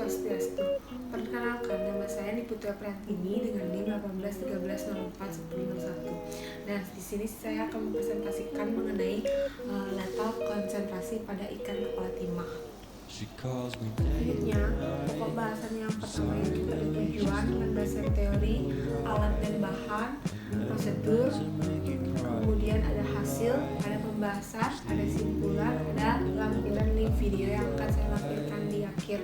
Swastiastu. Perkenalkan, nama saya Niputra Prantini dengan NIM 1813041001. Nah, di sini saya akan mempresentasikan mengenai letal konsentrasi pada ikan kepala timah. Selanjutnya, pokok bahasan yang pertama yaitu tujuan dengan dasar teori, alat dan bahan, prosedur, kemudian ada hasil, ada pembahasan, ada simpulan, ada lampiran link video yang akan saya lampirkan di akhir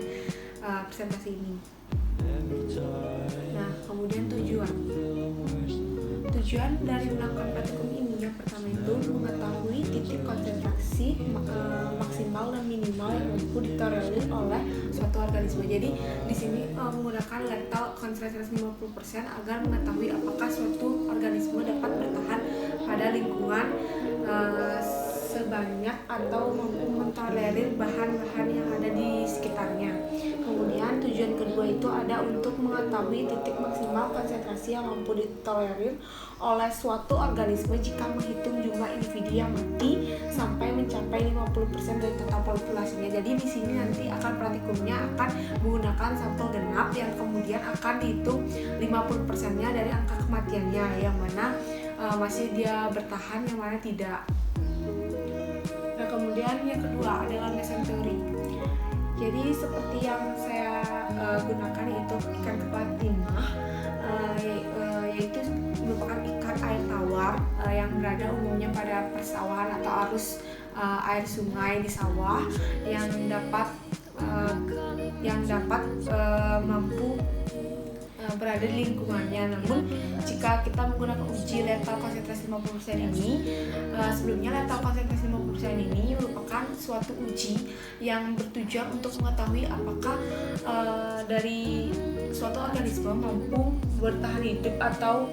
presentasi ini. Nah, kemudian tujuan dari melakukan praktikum ini yang pertama itu mengetahui titik konsentrasi maksimal dan minimal yang mampu ditolerir oleh suatu organisme. Jadi di sini menggunakan letal konsentrasi 50% agar mengetahui apakah suatu organisme dapat bertahan pada lingkungan sebanyak atau mampu mentolerir bahan-bahan yang ada di sekitarnya. Kemudian tujuan kedua itu ada untuk mengetahui titik maksimal konsentrasi yang mampu ditolerir oleh suatu organisme jika menghitung jumlah individu yang mati sampai mencapai 50% dari total populasinya. Jadi di sini nanti akan praktikumnya akan menggunakan sampel genap yang kemudian akan dihitung 50%-nya dari angka kematiannya, yang mana masih dia bertahan, yang mana tidak. Nah, kemudian yang kedua adalah landasan teori. Jadi seperti yang saya gunakan yaitu ikan kepala timah, yaitu merupakan ikan air tawar yang berada umumnya pada persawahan atau arus air sungai di sawah yang dapat mampu berada di lingkungannya. Namun jika kita menggunakan uji letal konsentrasi 50% ini, sebelumnya letal konsentrasi 50% ini merupakan suatu uji yang bertujuan untuk mengetahui apakah dari suatu organisme mampu bertahan hidup atau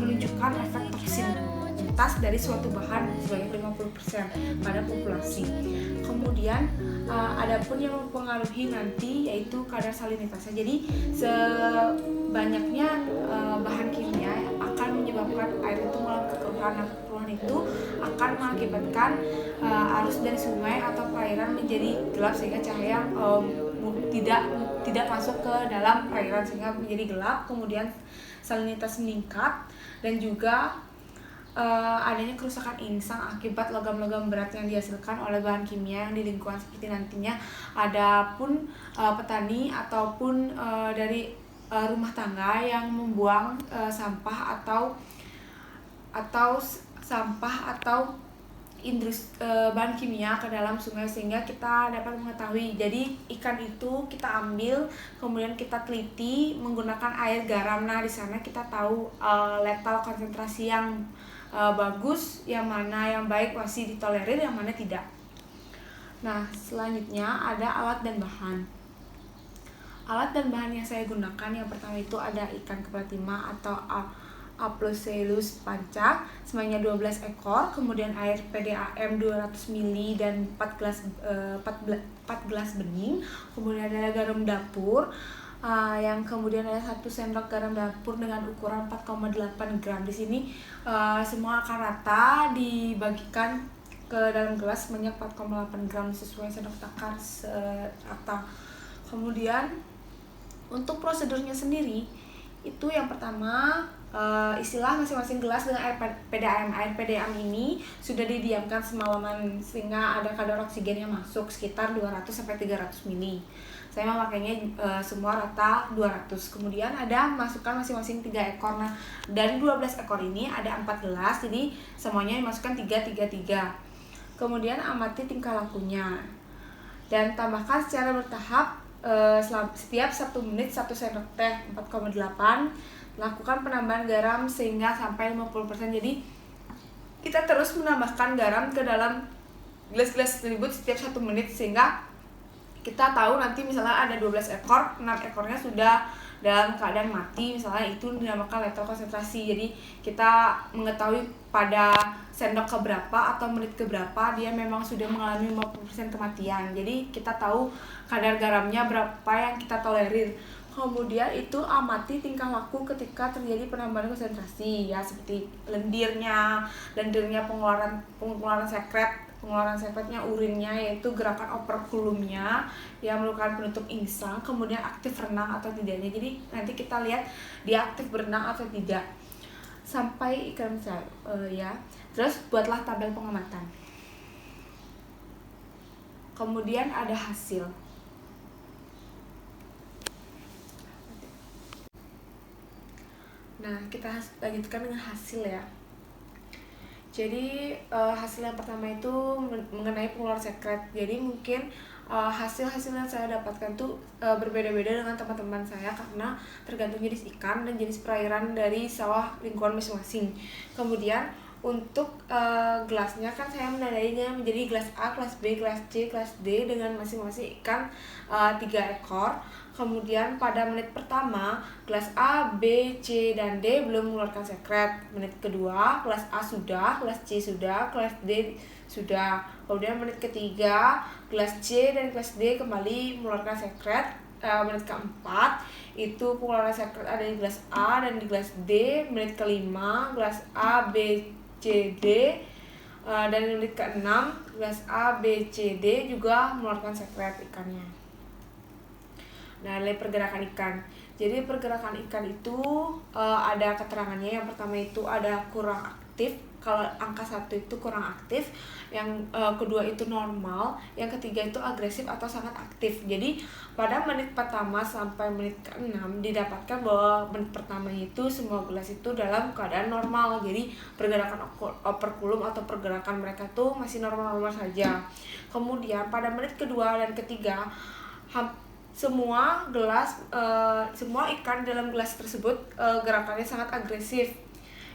menunjukkan efek toksinitas dari suatu bahan sebanyak 50% pada populasi. Kemudian adapun yang mempengaruhi nanti yaitu kadar salinitasnya. Jadi sebanyaknya bahan kimia akan menyebabkan air itu mengalami kekeruhan. Kekeruhan itu akan mengakibatkan arus dari sungai atau perairan menjadi gelap sehingga cahaya tidak masuk ke dalam perairan sehingga menjadi gelap. Kemudian salinitas meningkat dan juga adanya kerusakan insang akibat logam-logam berat yang dihasilkan oleh bahan kimia yang di lingkungan seperti nantinya. Adapun petani ataupun dari rumah tangga yang membuang sampah atau bahan kimia ke dalam sungai sehingga kita dapat mengetahui. Jadi ikan itu kita ambil kemudian kita teliti menggunakan air garam. Nah, di sana kita tahu letal konsentrasi yang bagus, yang mana yang baik masih ditolerir, yang mana tidak. Nah, selanjutnya ada alat dan bahan. Alat dan bahan yang saya gunakan yang pertama itu ada ikan kepala timah atau Aploceus pancak sebanyak 12 ekor, kemudian air PDAM 200 ml dan 4 gelas bening, kemudian ada garam dapur yang kemudian ada 1 sendok garam dapur dengan ukuran 4,8 gram. Di sini semua akan rata dibagikan ke dalam gelas sebanyak 4,8 gram sesuai sendok takar serata. Kemudian untuk prosedurnya sendiri itu yang pertama istilah masing-masing gelas dengan air PDAM. Air PDAM ini sudah didiamkan semalaman sehingga ada kadar oksigen yang masuk sekitar 200-300 ml. Saya memakainya semua rata 200. Kemudian ada masukkan masing-masing 3 ekor. Nah, dari 12 ekor ini ada 4 gelas, jadi semuanya dimasukkan 3. Kemudian amati tingkah lakunya dan tambahkan secara bertahap setiap 1 menit 1 sendok teh 4,8. Lakukan penambahan garam sehingga sampai 50%. Jadi kita terus menambahkan garam ke dalam gelas-gelas tersebut setiap 1 menit sehingga kita tahu nanti misalnya ada 12 ekor, 6 ekornya sudah dalam keadaan mati, misalnya itu dinamakan letal konsentrasi. Jadi kita mengetahui pada sendok keberapa atau menit keberapa dia memang sudah mengalami 50% kematian. Jadi kita tahu kadar garamnya berapa yang kita tolerir. Kemudian itu amati tingkah laku ketika terjadi penambahan konsentrasi, ya seperti lendirnya pengeluaran sekret pengeluaran sekretnya urinnya, yaitu gerakan operculumnya yang merupakan penutup insang, kemudian aktif renang atau tidaknya. Jadi nanti kita lihat dia aktif berenang atau tidak sampai ikan ya. Terus buatlah tabel pengamatan. Kemudian ada hasil. Nah, kita lanjutkan dengan hasil ya. Jadi hasil yang pertama itu mengenai pengeluaran sekret. Jadi mungkin hasil-hasil yang saya dapatkan tuh berbeda-beda dengan teman-teman saya karena tergantung jenis ikan dan jenis perairan dari sawah lingkungan masing-masing. Kemudian untuk gelasnya kan saya menandainya menjadi gelas A, kelas B, kelas C, kelas D dengan masing-masing ikan 3 ekor. Kemudian pada menit pertama, kelas A, B, C, dan D belum mengeluarkan sekret. Menit kedua, kelas A sudah, kelas C sudah, kelas D sudah. Kemudian menit ketiga, kelas C dan kelas D kembali mengeluarkan sekret. Menit keempat, itu pengeluaran sekret ada di kelas A dan di kelas D. Menit kelima, kelas A, B, C, D. Dan menit keenam, kelas A, B, C, D juga mengeluarkan sekret ikannya. Nah, nilai pergerakan ikan. Jadi pergerakan ikan itu ada keterangannya. Yang pertama itu ada kurang aktif. Kalau angka 1 itu kurang aktif. Yang kedua itu normal. Yang ketiga itu agresif atau sangat aktif. Jadi pada menit pertama sampai menit ke-6 didapatkan bahwa menit pertama itu semua gelas itu dalam keadaan normal. Jadi pergerakan operculum atau pergerakan mereka tuh masih normal-normal saja. Kemudian pada menit kedua dan ketiga semua ikan dalam gelas tersebut gerakannya sangat agresif.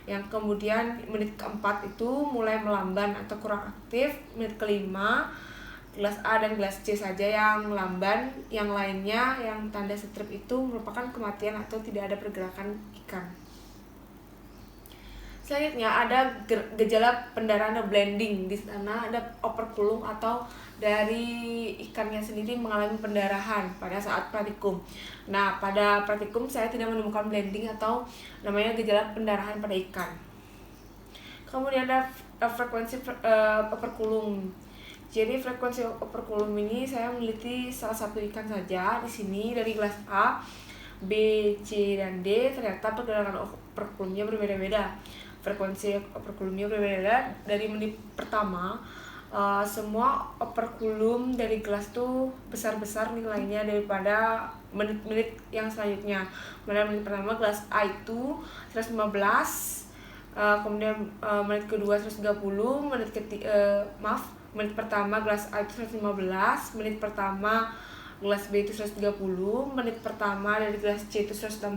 Yang kemudian menit keempat itu mulai melamban atau kurang aktif. Menit kelima gelas A dan gelas C saja yang melamban, yang lainnya yang tanda strip itu merupakan kematian atau tidak ada pergerakan ikan. Selanjutnya ada gejala pendarahan atau blending. Di sana ada operculum atau dari ikannya sendiri mengalami pendarahan pada saat praktikum. Nah, pada praktikum saya tidak menemukan blending atau namanya gejala pendarahan pada ikan. Kemudian ada frekuensi operculum. Jadi frekuensi operculum ini saya meneliti salah satu ikan saja di sini dari kelas A, B, C, dan D. Ternyata pergerakan operculumnya berbeda-beda. Frekuensi operculumnya berbeda dari menit pertama. Semua operculum dari gelas tuh besar-besar nilainya daripada menit-menit yang selanjutnya. Pada menit pertama gelas A itu 115, kemudian menit kedua 130, menit pertama gelas A itu 115, menit pertama gelas B itu 130, menit pertama dari gelas C itu 116,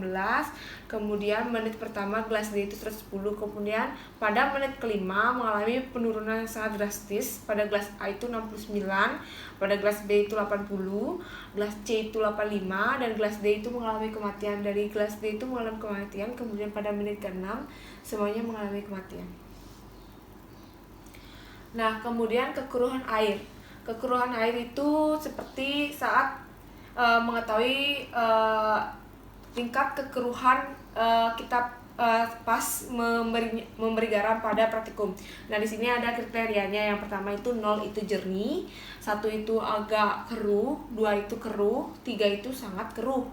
kemudian menit pertama gelas D itu 110, kemudian pada menit kelima mengalami penurunan yang sangat drastis. Pada gelas A itu 69, pada gelas B itu 80, gelas C itu 85, dan gelas D itu mengalami kematian. Dari gelas D itu mengalami kematian, kemudian pada menit ke-6 semuanya mengalami kematian. Nah, kemudian kekeruhan air. Kekeruhan air itu seperti saat mengetahui tingkat kekeruhan kita pas memberi garam pada praktikum. Nah, di sini ada kriterianya. Yang pertama itu 0 itu jernih, 1 itu agak keruh, 2 itu keruh, 3 itu sangat keruh.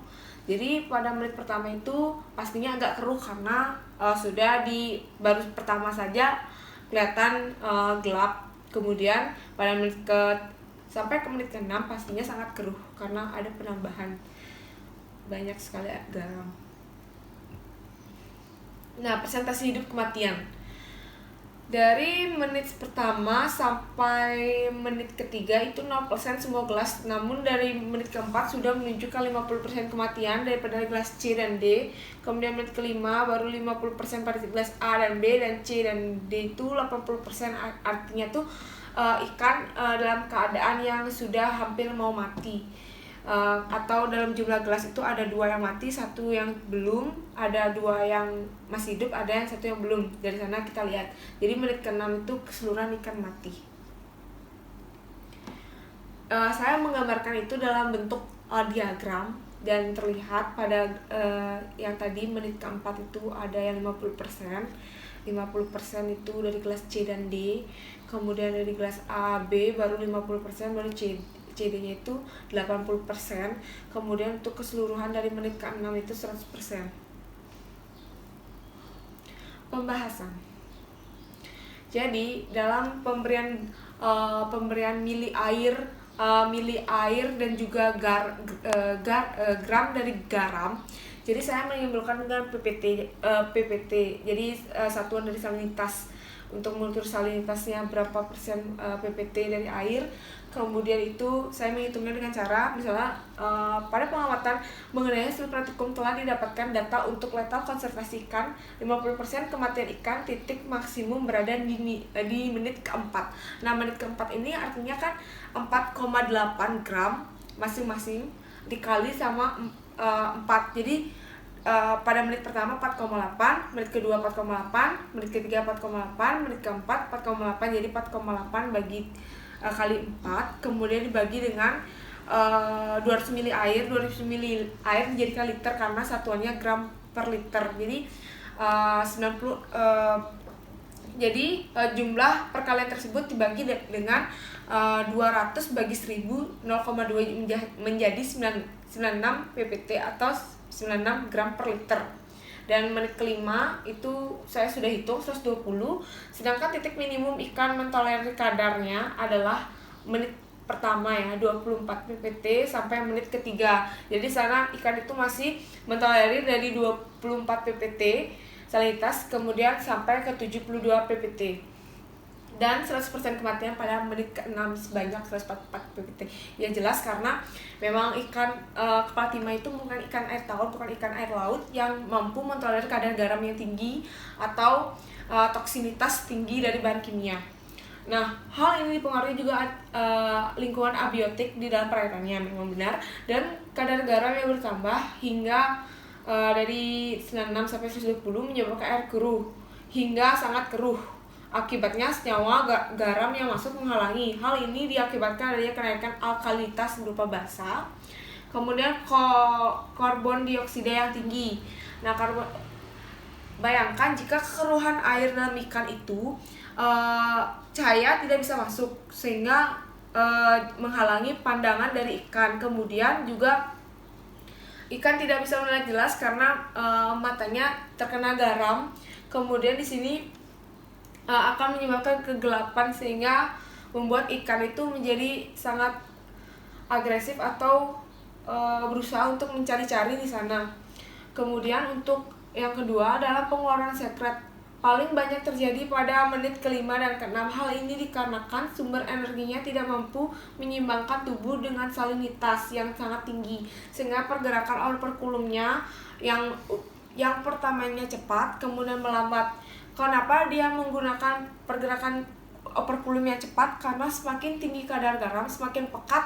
Jadi pada menit pertama itu pastinya agak keruh karena sudah baru pertama saja kelihatan gelap. Kemudian pada sampai ke menit ke-6 pastinya sangat keruh karena ada penambahan banyak sekali garam. Nah, persentase hidup kematian. Dari menit pertama sampai menit ketiga itu 0% semua gelas. Namun dari menit keempat sudah menunjukkan 50% kematian daripada gelas C dan D. Kemudian menit kelima baru 50% pada gelas A dan B, dan C dan D itu 80%. Artinya tuh ikan dalam keadaan yang sudah hampir mau mati. Atau dalam jumlah gelas itu ada 2 yang mati, 1 yang belum, ada 2 yang masih hidup, ada yang 1 yang belum. Dari sana kita lihat. Jadi menit ke-6 itu keseluruhan ikan mati. Saya menggambarkan itu dalam bentuk diagram dan terlihat pada yang tadi menit ke-4 itu ada yang 50%. 50% itu dari kelas C dan D. Kemudian dari kelas A, B baru 50%, baru CD-nya itu 80%. Kemudian untuk keseluruhan dari menit ke-6 itu 100%. Pembahasan. Jadi dalam pemberian mili air dan juga gram dari garam. Jadi saya menyimpulkan dengan PPT. Jadi satuan dari salinitas. Untuk mengukur salinitasnya berapa persen PPT dari air. Kemudian itu saya menghitungnya dengan cara misalnya pada pengamatan mengenai hasil praktikum telah didapatkan data untuk letal konsentrasi ikan 50% kematian ikan titik maksimum berada di menit keempat. Nah, menit keempat ini artinya kan 4,8 gram masing-masing dikali sama 4. Jadi pada menit pertama 4,8, menit kedua 4,8, menit ketiga 4,8, menit keempat 4,8. Jadi 4,8 bagi kali 4, kemudian dibagi dengan 200 ml air. 200 ml air dijadikan liter karena satuannya gram per liter. Jadi 90 jumlah perkalian tersebut dibagi dengan 200 bagi 1000, 0,2 menjadi 96 PPT atau 96 gram per liter. Dan menit kelima itu saya sudah hitung 120. Sedangkan titik minimum ikan mentolerir kadarnya adalah menit pertama ya, 24 PPT sampai menit ketiga. Jadi sana ikan itu masih mentolerir dari 24 PPT salinitas kemudian sampai ke 72 PPT. Dan 100% kematian pada menit ke-6 sebanyak 144 PPT. Ya jelas karena memang ikan kepala timah itu bukan ikan air tawar, bukan ikan air laut yang mampu mentolerir kadar garam yang tinggi atau toksinitas tinggi dari bahan kimia. Nah, hal ini dipengaruhi juga lingkungan abiotik di dalam perairannya, memang benar. Dan kadar garam yang bertambah hingga dari 96 sampai 120 menyebabkan air keruh hingga sangat keruh. Akibatnya senyawa garam yang masuk menghalangi. Hal ini diakibatkan adanya kenaikan alkalinitas berupa basa. Kemudian karbon dioksida yang tinggi. Nah, bayangkan jika kekeruhan air dalam ikan itu cahaya tidak bisa masuk sehingga menghalangi pandangan dari ikan. Kemudian juga ikan tidak bisa melihat jelas karena matanya terkena garam. Kemudian di sini akan menyebabkan kegelapan sehingga membuat ikan itu menjadi sangat agresif atau berusaha untuk mencari-cari di sana. Kemudian untuk yang kedua adalah pengeluaran sekret. Paling banyak terjadi pada menit kelima dan keenam. Hal ini dikarenakan sumber energinya tidak mampu menyeimbangkan tubuh dengan salinitas yang sangat tinggi, sehingga pergerakan operkulumnya yang pertamanya cepat kemudian melambat. Kenapa dia menggunakan pergerakan operkulum yang cepat? Karena semakin tinggi kadar garam, semakin pekat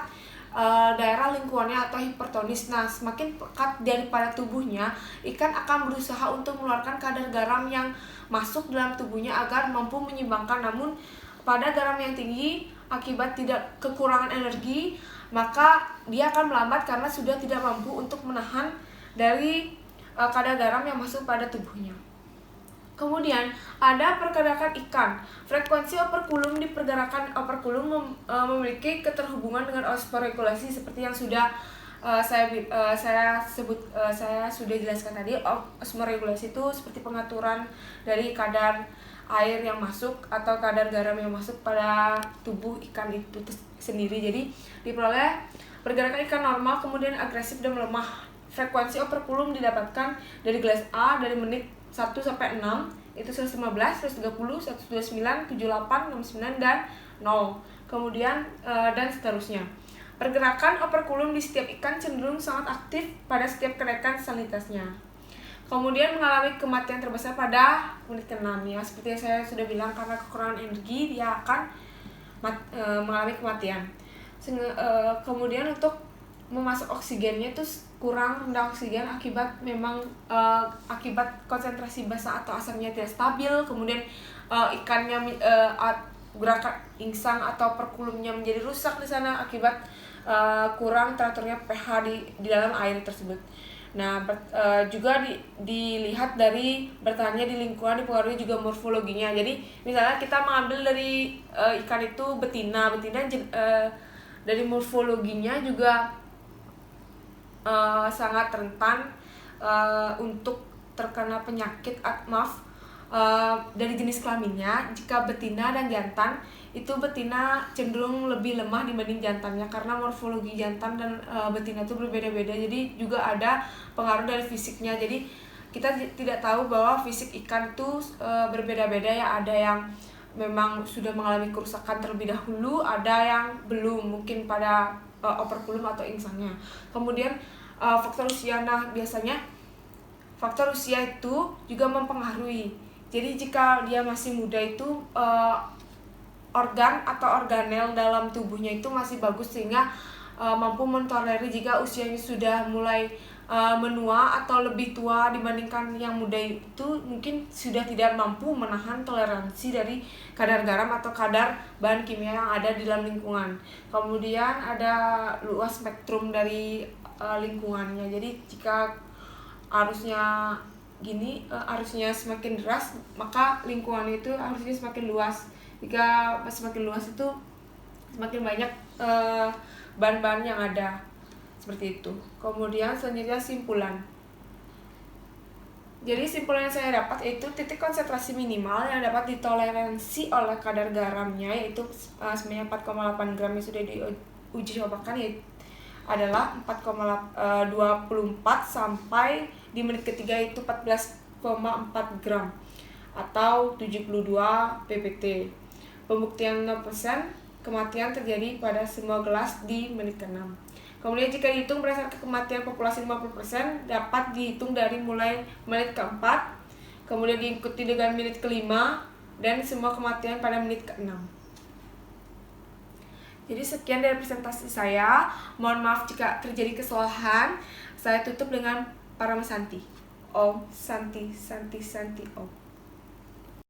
daerah lingkungannya atau hipertonis. Nah, semakin pekat daripada tubuhnya, ikan akan berusaha untuk mengeluarkan kadar garam yang masuk dalam tubuhnya agar mampu menyeimbangkan. Namun, pada garam yang tinggi, akibat tidak kekurangan energi, maka dia akan melambat karena sudah tidak mampu untuk menahan dari kadar garam yang masuk pada tubuhnya. Kemudian ada pergerakan ikan. Frekuensi operkulum di pergerakan operkulum memiliki keterhubungan dengan osmoregulasi seperti yang sudah saya sudah jelaskan tadi. Osmoregulasi itu seperti pengaturan dari kadar air yang masuk atau kadar garam yang masuk pada tubuh ikan itu sendiri. Jadi diperoleh pergerakan ikan normal kemudian agresif dan melemah. Frekuensi operkulum didapatkan dari gelas A dari menit 1 sampai 6 itu 115, 130, 129, 78, 69 dan 0. Kemudian dan seterusnya. Pergerakan operkulum di setiap ikan cenderung sangat aktif pada setiap kenaikan salinitasnya. Kemudian mengalami kematian terbesar pada menit ke-6 ya. Seperti yang saya sudah bilang, karena kekurangan energi dia akan mengalami kematian. Kemudian untuk memasuk oksigennya itu kurang, rendah oksigen akibat akibat konsentrasi basa atau asamnya tidak stabil. Kemudian ikannya gerakan insang atau perkulumnya menjadi rusak di sana akibat kurang teraturnya pH di dalam air tersebut. Nah, juga dilihat dari bertahannya di lingkungan dipengaruhi juga morfologinya. Jadi misalnya kita mengambil dari ikan itu betina dari morfologinya juga sangat rentan untuk terkena penyakit, dari jenis kelaminnya. Jika betina dan jantan, itu betina cenderung lebih lemah dibanding jantannya karena morfologi jantan dan betina itu berbeda-beda. Jadi juga ada pengaruh dari fisiknya. Jadi kita tidak tahu bahwa fisik ikan itu berbeda-beda ya. Ada yang memang sudah mengalami kerusakan terlebih dahulu, ada yang belum, mungkin pada operkulum atau insangnya. Kemudian faktor usia. Nah, biasanya faktor usia itu juga mempengaruhi. Jadi jika dia masih muda itu organ atau organel dalam tubuhnya itu masih bagus sehingga mampu mentolerir. Jika usianya sudah mulai menua atau lebih tua dibandingkan yang muda itu, mungkin sudah tidak mampu menahan toleransi dari kadar garam atau kadar bahan kimia yang ada di dalam lingkungan. Kemudian ada luas spektrum dari lingkungannya. Jadi jika arusnya semakin deras, maka lingkungan itu harusnya semakin luas. Jika semakin luas itu semakin banyak bahan-bahan yang ada, seperti itu. Kemudian selanjutnya simpulan. Jadi simpulan yang saya dapat yaitu titik konsentrasi minimal yang dapat ditoleransi oleh kadar garamnya yaitu sebanyak 4,8 gram yang sudah diuji cobakan, yaitu adalah 4,24 sampai di menit ketiga itu 14,4 gram atau 72 ppt. Pembuktian 0%, kematian terjadi pada semua gelas di menit ke-6. Kemudian jika dihitung berdasarkan kematian populasi 50%, dapat dihitung dari mulai menit ke-4, kemudian diikuti dengan menit ke-5, dan semua kematian pada menit ke-6. Jadi sekian dari presentasi saya. Mohon maaf jika terjadi kesalahan. Saya tutup dengan Paramasanti. Om Santi Santi Santi Om.